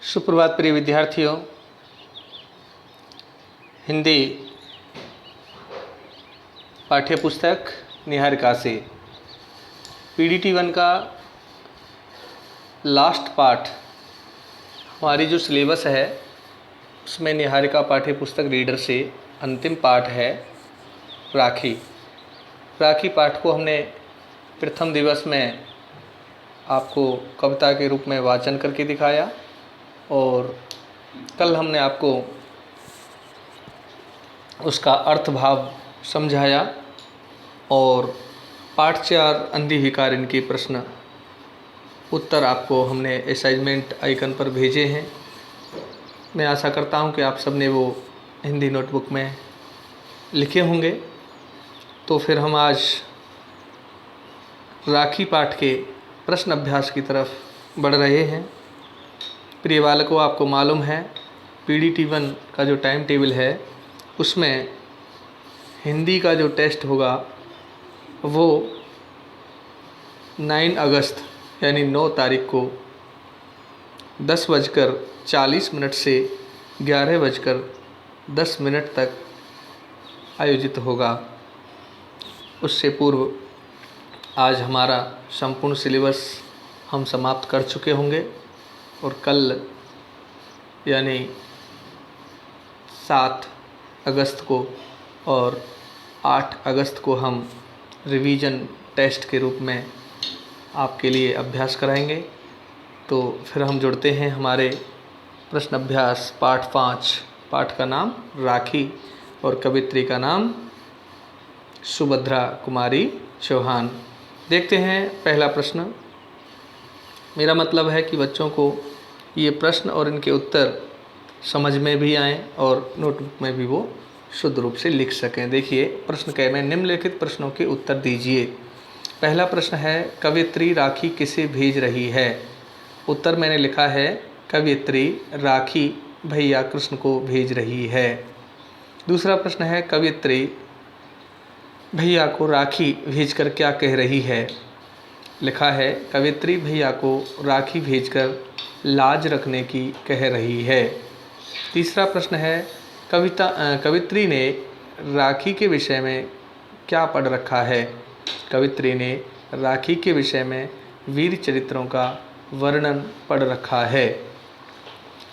सुप्रभात प्रिय विद्यार्थियों। हिंदी पाठ्यपुस्तक निहारिका से पीडीटी 1 का लास्ट पार्ट हमारी जो सिलेबस है उसमें निहारिका पाठ्यपुस्तक रीडर से अंतिम पाठ है राखी। राखी पाठ को हमने प्रथम दिवस में आपको कविता के रूप में वाचन करके दिखाया और कल हमने आपको उसका अर्थ भाव समझाया और पाठ 4 अंधी भिखारिन के प्रश्न उत्तर आपको हमने असाइनमेंट आइकन पर भेजे हैं। मैं आशा करता हूं कि आप सब ने वो हिंदी नोटबुक में लिखे होंगे। तो फिर हम आज राखी पाठ के प्रश्न अभ्यास की तरफ बढ़ रहे हैं। प्रिय बालकों, आपको मालूम है पीडीटी 1 का जो टाइम टेबल है उसमें हिंदी का जो टेस्ट होगा वो 9 अगस्त यानी 9 तारीख को 10:40 से 11:10 तक आयोजित होगा। उससे पूर्व आज हमारा संपूर्ण सिलेबस हम समाप्त कर चुके होंगे और कल यानी 7 अगस्त को और 8 अगस्त को हम रिवीजन टेस्ट के रूप में आपके लिए अभ्यास कराएंगे। तो फिर हम जुड़ते हैं हमारे प्रश्न अभ्यास पाठ 5। पाठ का नाम राखी और कवित्री का नाम सुभद्रा कुमारी चौहान। देखते हैं पहला प्रश्न। मेरा मतलब है कि बच्चों को ये प्रश्न और इनके उत्तर समझ में भी आएँ और नोटबुक में भी वो शुद्ध रूप से लिख सकें। देखिए प्रश्न कह में निम्नलिखित प्रश्नों के उत्तर दीजिए। पहला प्रश्न है कवियत्री राखी किसे भेज रही है। उत्तर मैंने लिखा है कवियत्री राखी भैया कृष्ण को भेज रही है। दूसरा प्रश्न है कवियत्री भैया को राखी भेजकर क्या कह रही है। लिखा है कवियत्री भैया को राखी भेजकर लाज रखने की कह रही है। तीसरा प्रश्न है कवित्री ने राखी के विषय में क्या पढ़ रखा है। कवित्री ने राखी के विषय में वीर चरित्रों का वर्णन पढ़ रखा है।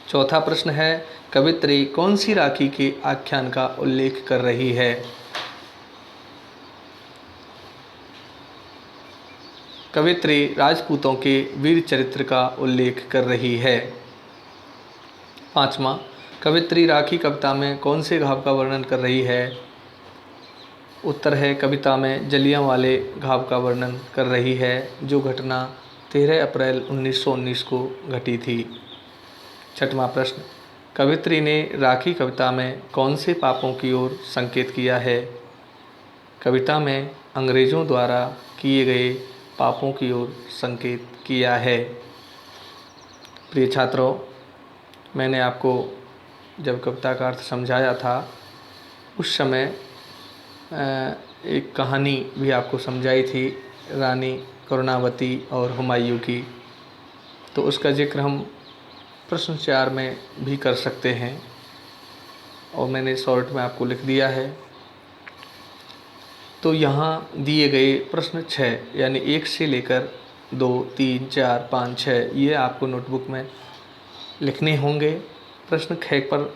चौथा प्रश्न है कवित्री कौन सी राखी के आख्यान का उल्लेख कर रही है। कवित्री राजपूतों के वीर चरित्र का उल्लेख कर रही है। पाँचवा कवित्री राखी कविता में कौन से घाव का वर्णन कर रही है। उत्तर है कविता में जलियांवाले घाव का वर्णन कर रही है जो घटना 13 अप्रैल 1919 को घटी थी। छठवां प्रश्न कवित्री ने राखी कविता में कौन से पापों की ओर संकेत किया है। कविता में अंग्रेज़ों द्वारा किए गए पापों की ओर संकेत किया है। प्रिय छात्रों, मैंने आपको जब कविता का अर्थ समझाया था उस समय एक कहानी भी आपको समझाई थी रानी करुणावती और हुमायूं की। तो उसका जिक्र हम प्रश्न 4 में भी कर सकते हैं और मैंने शॉर्ट में आपको लिख दिया है। तो यहाँ दिए गए प्रश्न 6 यानी 1 से लेकर 2, 3, 4, 5, 6 ये आपको नोटबुक में लिखने होंगे। प्रश्न ख पर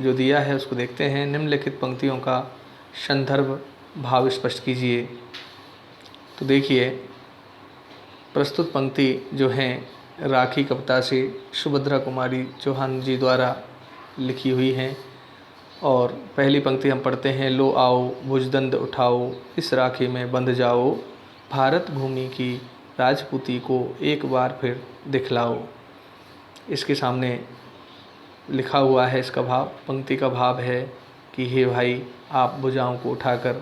जो दिया है उसको देखते हैं। निम्नलिखित पंक्तियों का संदर्भ भाव स्पष्ट कीजिए। तो देखिए प्रस्तुत पंक्ति जो हैं राखी कविता से सुभद्रा कुमारी चौहान जी द्वारा लिखी हुई हैं और पहली पंक्ति हम पढ़ते हैं। लो आओ भुजदंड उठाओ इस राखी में बंध जाओ भारत भूमि की राजपूती को एक बार फिर दिखलाओ। इसके सामने लिखा हुआ है इसका भाव। पंक्ति का भाव है कि हे भाई आप भुजाओं को उठाकर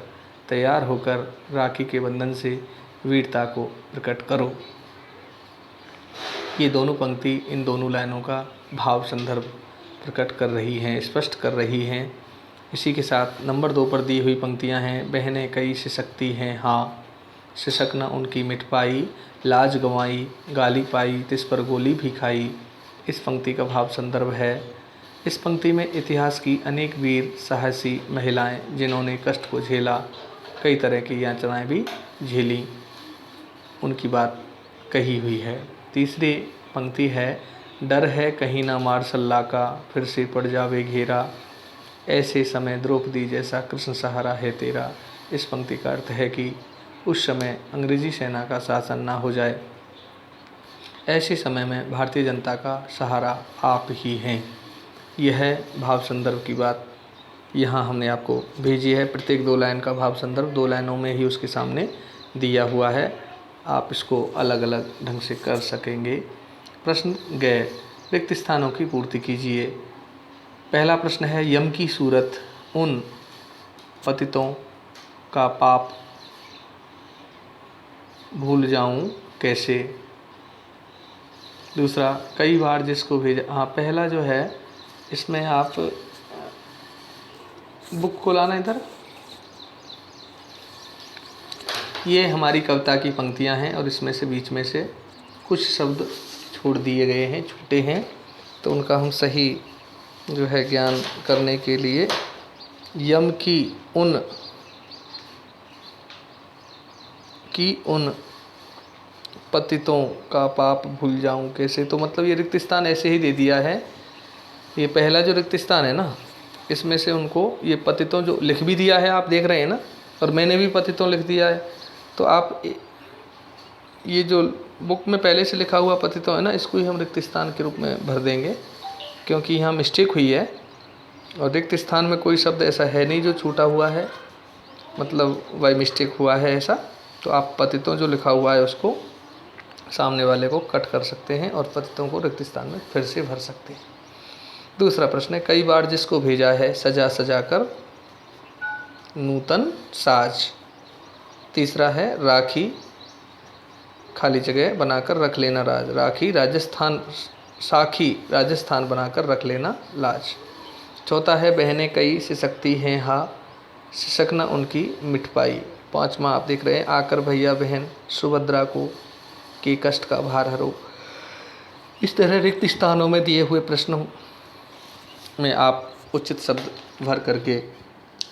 तैयार होकर राखी के बंधन से वीरता को प्रकट करो। ये दोनों पंक्ति इन दोनों लाइनों का भाव संदर्भ प्रकट कर रही हैं, स्पष्ट कर रही हैं। इसी के साथ नंबर 2 पर दी हुई पंक्तियां हैं। बहनें कई सिसकती हैं हाँ सिसक न उनकी मिट पाई लाज गंवाई गाली पाई तिस पर गोली भी खाई इस पंक्ति का भाव संदर्भ है। इस पंक्ति में इतिहास की अनेक वीर साहसी महिलाएं जिन्होंने कष्ट को झेला, कई तरह की यातनाएं भी झेली, उनकी बात कही हुई है। तीसरी पंक्ति है, डर है कहीं ना मार सल्ला का, फिर से पड़ जावे घेरा, ऐसे समय द्रौपदी जैसा कृष्ण सहारा है तेरा। इस पंक्ति का अर्थ है कि उस समय अंग्रेजी सेना का शासन ना हो जाए, ऐसे समय में भारतीय जनता का सहारा आप ही हैं। यह भाव संदर्भ की बात यहाँ हमने आपको भेजी है। प्रत्येक 2 लाइन का भाव संदर्भ 2 लाइनों में ही उसके सामने दिया हुआ है, आप इसको अलग अलग ढंग से कर सकेंगे। प्रश्न गए, रिक्त स्थानों की पूर्ति कीजिए। पहला प्रश्न है, यम की सूरत उन पतितों का पाप भूल जाऊं कैसे। दूसरा, कई बार जिसको भेजा। हाँ, पहला जो है इसमें आप बुक को लाना इधर। ये हमारी कविता की पंक्तियां हैं और इसमें से बीच में से कुछ शब्द छोड़ दिए गए हैं, छूटे हैं, तो उनका हम सही जो है ज्ञान करने के लिए यम की उन पतितों का पाप भूल जाऊं कैसे, तो मतलब ये रिक्त स्थान ऐसे ही दे दिया है। ये पहला जो रिक्त स्थान है ना, इसमें से उनको ये पतितों जो लिख भी दिया है, आप देख रहे हैं ना, और मैंने भी पतितों लिख दिया है। तो आप ये जो बुक में पहले से लिखा हुआ पतितों है ना, इसको ही हम रिक्त स्थान के रूप में भर देंगे, क्योंकि यहाँ मिस्टेक हुई है और रिक्त स्थान में कोई शब्द ऐसा है नहीं जो छूटा हुआ है, मतलब बाय मिस्टेक हुआ है ऐसा। तो आप पतितों जो लिखा हुआ है उसको सामने वाले को कट कर सकते हैं और पतितों को रिक्त स्थान में फिर से भर सकते हैं। दूसरा प्रश्न है, कई बार जिसको भेजा है सजा सजा कर नूतन साज। तीसरा है, राखी खाली जगह बनाकर रख लेना राज, साखी राजस्थान बनाकर रख लेना लाज। चौथा है, बहनें कई सिसकती हैं हा, सिसक न उनकी मिट पाई। पाँचवा आप देख रहे हैं, आकर भैया बहन सुभद्रा को के कष्ट का भार हरो। इस तरह रिक्त स्थानों में दिए हुए प्रश्नों में आप उचित शब्द भर करके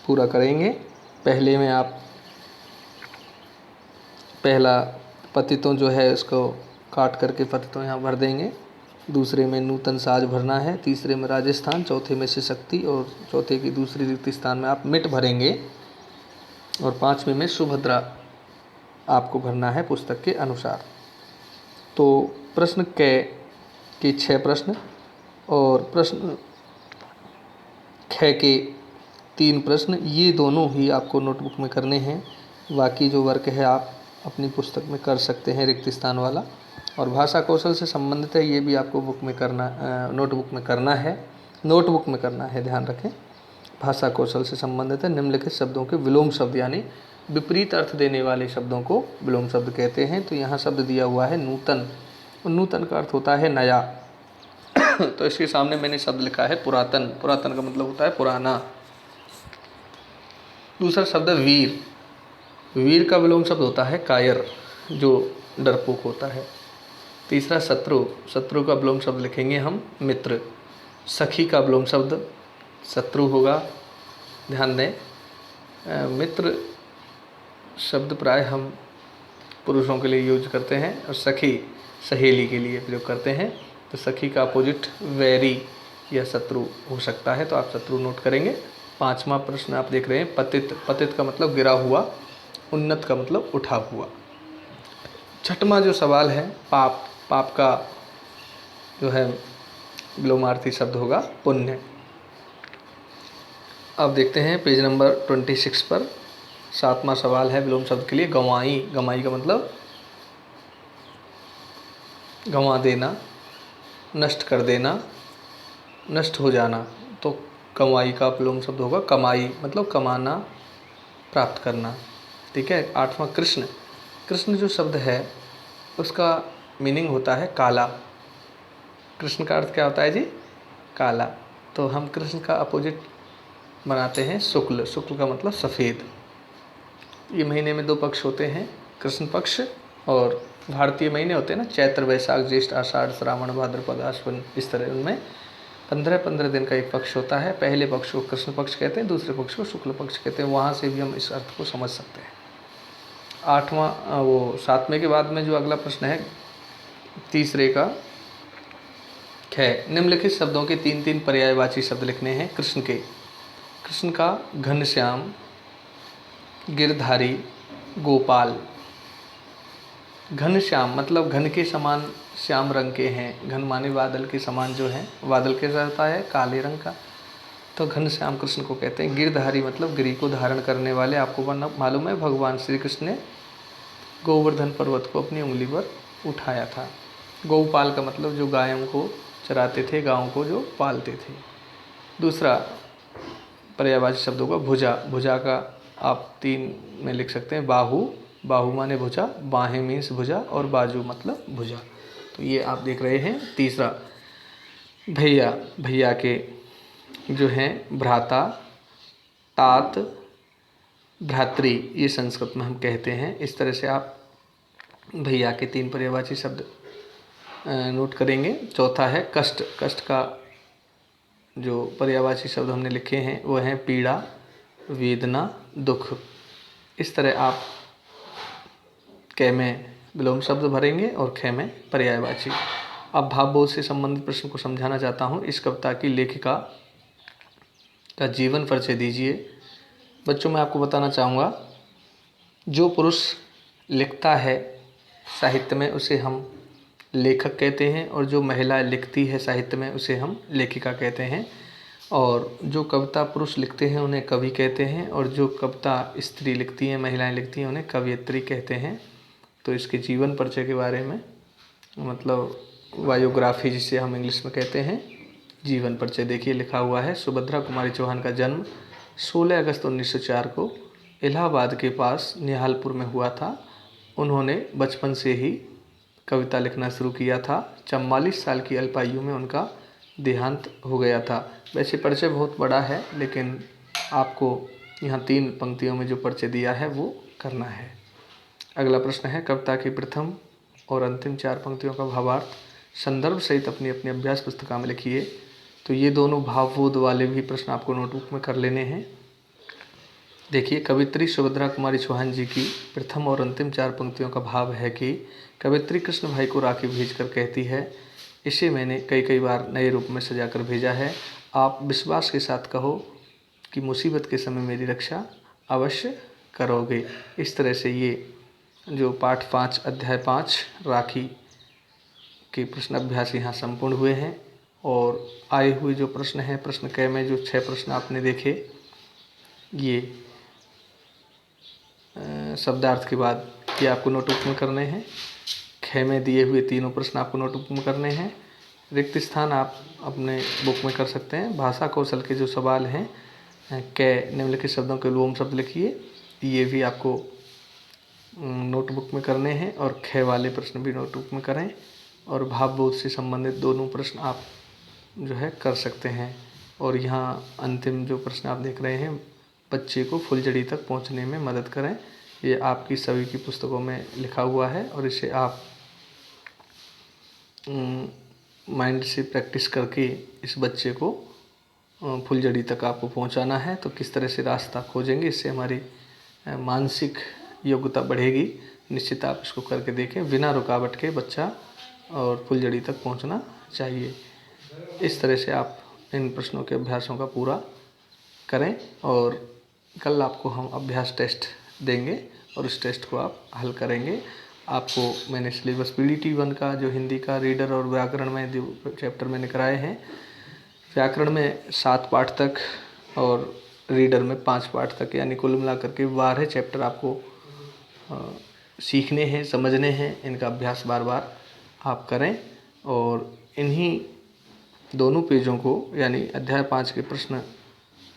पूरा करेंगे। पहले में आप पहला पतितों जो है उसको काट करके पतितों यहाँ भर देंगे। दूसरे में नूतन साज भरना है, तीसरे में राजस्थान, चौथे में सिसकती और चौथे की दूसरी रिक्त स्थान में आप मिट भरेंगे और पाँचवें में सुभद्रा आपको भरना है पुस्तक के अनुसार। तो प्रश्न के 6 प्रश्न और प्रश्न ख के 3 प्रश्न, ये दोनों ही आपको नोटबुक में करने हैं। बाकी जो वर्क है आप अपनी पुस्तक में कर सकते हैं रिक्त स्थान वाला। और भाषा कौशल से संबंधित है, ये भी आपको बुक में करना, नोटबुक में करना है, ध्यान रखें। भाषा कौशल से संबंधित है। निम्नलिखित शब्दों के विलोम शब्द यानी विपरीत अर्थ देने वाले शब्दों को विलोम शब्द कहते हैं। तो यहाँ शब्द दिया हुआ है नूतन, और नूतन का अर्थ होता है नया। तो इसके सामने मैंने शब्द लिखा है पुरातन, पुरातन का मतलब होता है पुराना। दूसरा शब्द वीर, वीर का विलोम शब्द होता है कायर, जो डरपोक होता है। तीसरा शत्रु, शत्रु का विलोम शब्द लिखेंगे हम मित्र। सखी का विलोम शब्द शत्रु होगा, ध्यान दें। मित्र शब्द प्राय हम पुरुषों के लिए यूज करते हैं और सखी सहेली के लिए प्रयोग करते हैं। तो सखी का अपोजिट वैरी या शत्रु हो सकता है, तो आप शत्रु नोट करेंगे। 5वां प्रश्न आप देख रहे हैं पतित, पतित का मतलब गिरा हुआ, उन्नत का मतलब उठा हुआ। 6वां जो सवाल है पाप, पाप का जो है विलोमार्थी शब्द होगा पुण्य। अब देखते हैं पेज नंबर 26 पर 7वां सवाल है विलोम शब्द के लिए गंवाई। गंवाई का मतलब गंवा देना, नष्ट कर देना, नष्ट हो जाना। तो कमाई का विलोम शब्द होगा कमाई, मतलब कमाना, प्राप्त करना। ठीक है। 8वां कृष्ण, कृष्ण जो शब्द है उसका मीनिंग होता है काला। कृष्ण का अर्थ क्या होता है जी? काला। तो हम कृष्ण का अपोजिट बनाते हैं शुक्ल, शुक्ल का मतलब सफ़ेद। ये महीने में 2 पक्ष होते हैं, कृष्ण पक्ष और भारतीय महीने होते हैं ना, चैत्र वैशाख ज्येष्ठ आषाढ़ श्रावण भाद्रपद आश्विन, इस तरह उनमें 15-15 दिन का एक पक्ष होता है। पहले पक्ष को कृष्ण पक्ष कहते हैं, दूसरे पक्ष को शुक्ल पक्ष कहते हैं। वहाँ से भी हम इस अर्थ को समझ सकते हैं। 7वें के बाद में जो अगला प्रश्न है, तीसरे का ख, निम्नलिखित शब्दों के 3-3 पर्यायवाची शब्द लिखने हैं कृष्ण के। कृष्ण का घनश्याम, गिरधारी, गोपाल। घनश्याम मतलब घन के समान श्याम रंग के हैं। घन माने बादल के समान जो है, बादल कैसा होता है, काले रंग का, तो घनश्याम कृष्ण को कहते हैं। गिरधारी मतलब गिरी को धारण करने वाले। आपको मालूम है भगवान श्री कृष्ण ने गोवर्धन पर्वत को अपनी उंगली पर उठाया था। गौपाल का मतलब जो गायों को चराते थे, गायों को जो पालते थे। दूसरा पर्यायवाची शब्दों का भुजा। भुजा का आप 3 में लिख सकते हैं। बाहु, बाहु माने भुजा, बाहें मीन्स भुजा, और बाजू मतलब भुजा। तो ये आप देख रहे हैं। तीसरा भैया, भैया के जो हैं भ्राता, तात, भ्रातृ, ये संस्कृत में हम कहते हैं। इस तरह से आप भैया के 3 पर्यायवाची शब्द नोट करेंगे। चौथा है कष्ट। कष्ट का जो पर्यायवाची शब्द हमने लिखे हैं वो हैं पीड़ा, वेदना, दुख। इस तरह आप क में विलोम शब्द भरेंगे और ख में पर्यायवाची। अब भावबोध से संबंधित प्रश्न को समझाना चाहता हूँ। इस कविता की लेखिका का जीवन परिचय दीजिए। बच्चों, मैं आपको बताना चाहूँगा, जो पुरुष लिखता है साहित्य में उसे हम लेखक कहते हैं, और जो महिला लिखती है साहित्य में उसे हम लेखिका कहते हैं। और जो कविता पुरुष लिखते हैं उन्हें कवि कहते हैं, और जो कविता स्त्री लिखती हैं, महिलाएं लिखती हैं, उन्हें कवयित्री कहते हैं। तो इसके जीवन परिचय के बारे में, मतलब बायोग्राफी जिसे हम इंग्लिश में कहते हैं, जीवन परिचय देखिए लिखा हुआ है। सुभद्रा कुमारी चौहान का जन्म 16 अगस्त 1904 को इलाहाबाद के पास निहालपुर में हुआ था। उन्होंने बचपन से ही कविता लिखना शुरू किया था। 44 साल की अल्पायु में उनका देहांत हो गया था। वैसे परिचय बहुत बड़ा है, लेकिन आपको यहाँ 3 पंक्तियों में जो परिचय दिया है वो करना है। अगला प्रश्न है, कविता की प्रथम और अंतिम 4 पंक्तियों का भावार्थ संदर्भ सहित अपनी अपनी अभ्यास पुस्तिका में लिखिए। तो ये दोनों भावबोध वाले भी प्रश्न आपको नोटबुक में कर लेने हैं। देखिए, कवित्री सुभद्रा कुमारी चौहान जी की प्रथम और अंतिम 4 पंक्तियों का भाव है कि कवित्री कृष्ण भाई को राखी भेजकर कहती है, इसे मैंने कई बार नए रूप में सजाकर भेजा है। आप विश्वास के साथ कहो कि मुसीबत के समय मेरी रक्षा अवश्य करोगे। इस तरह से ये जो पाठ 5 अध्याय 5 राखी के प्रश्न अभ्यास यहाँ संपूर्ण हुए हैं। और आए हुए जो प्रश्न हैं, प्रश्न क में जो 6 प्रश्न आपने देखे, ये शब्दार्थ के बाद ये आपको नोटबुक में करने हैं। ख में दिए हुए तीनों प्रश्न आपको नोटबुक में करने हैं। रिक्त स्थान आप अपने बुक में कर सकते हैं। भाषा कौशल के जो सवाल हैं, क निम्नलिखित शब्दों के विलोम शब्द लिखिए, ये भी आपको नोटबुक में करने हैं। और ख वाले प्रश्न भी नोटबुक में करें। और भावबोध से संबंधित दोनों प्रश्न आप जो है कर सकते हैं। और यहाँ अंतिम जो प्रश्न आप देख रहे हैं, बच्चे को फुलझड़ी तक पहुँचने में मदद करें, ये आपकी सभी की पुस्तकों में लिखा हुआ है। और इसे आप माइंड से प्रैक्टिस करके इस बच्चे को फुलझड़ी तक आपको पहुंचाना है। तो किस तरह से रास्ता खोजेंगे, इससे हमारी मानसिक योग्यता बढ़ेगी। निश्चित आप इसको करके देखें, बिना रुकावट के बच्चा और फुलझड़ी तक पहुंचना चाहिए। इस तरह से आप इन प्रश्नों के अभ्यासों का पूरा करें। और कल आपको हम अभ्यास टेस्ट देंगे और इस टेस्ट को आप हल करेंगे। आपको मैंने सिलेबस PDT 1 का जो हिंदी का रीडर और व्याकरण में जो चैप्टर मैंने कराए हैं, व्याकरण में 7 पाठ तक और रीडर में 5 पाठ तक, यानी कुल मिलाकर के 12 चैप्टर आपको सीखने हैं, समझने हैं। इनका अभ्यास बार बार आप करें। और इन्हीं दोनों पेजों को, यानी अध्याय 5 के प्रश्न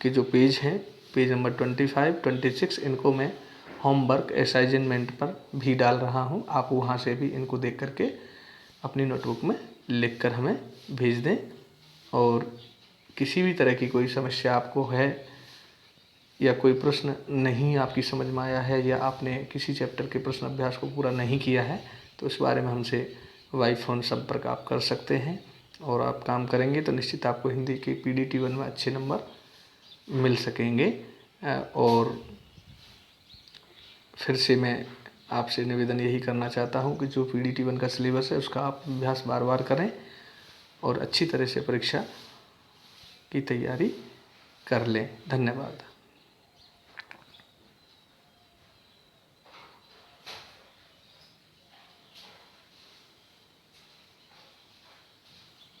के जो पेज हैं, पेज नंबर 25, 26, इनको मैं होमवर्क असाइनमेंट पर भी डाल रहा हूं। आप वहां से भी इनको देख करके अपनी नोटबुक में लिख कर हमें भेज दें। और किसी भी तरह की कोई समस्या आपको है, या कोई प्रश्न नहीं आपकी समझ में आया है, या आपने किसी चैप्टर के प्रश्न अभ्यास को पूरा नहीं किया है, तो इस बारे में हमसे बाई फ़ोन संपर्क आप कर सकते हैं। और आप काम करेंगे तो निश्चित आपको हिंदी के PDT-1 में अच्छे नंबर मिल सकेंगे। और फिर से मैं आपसे निवेदन यही करना चाहता हूँ कि जो PDT-1 का सिलेबस है उसका आप अभ्यास बार बार करें और अच्छी तरह से परीक्षा की तैयारी कर लें। धन्यवाद।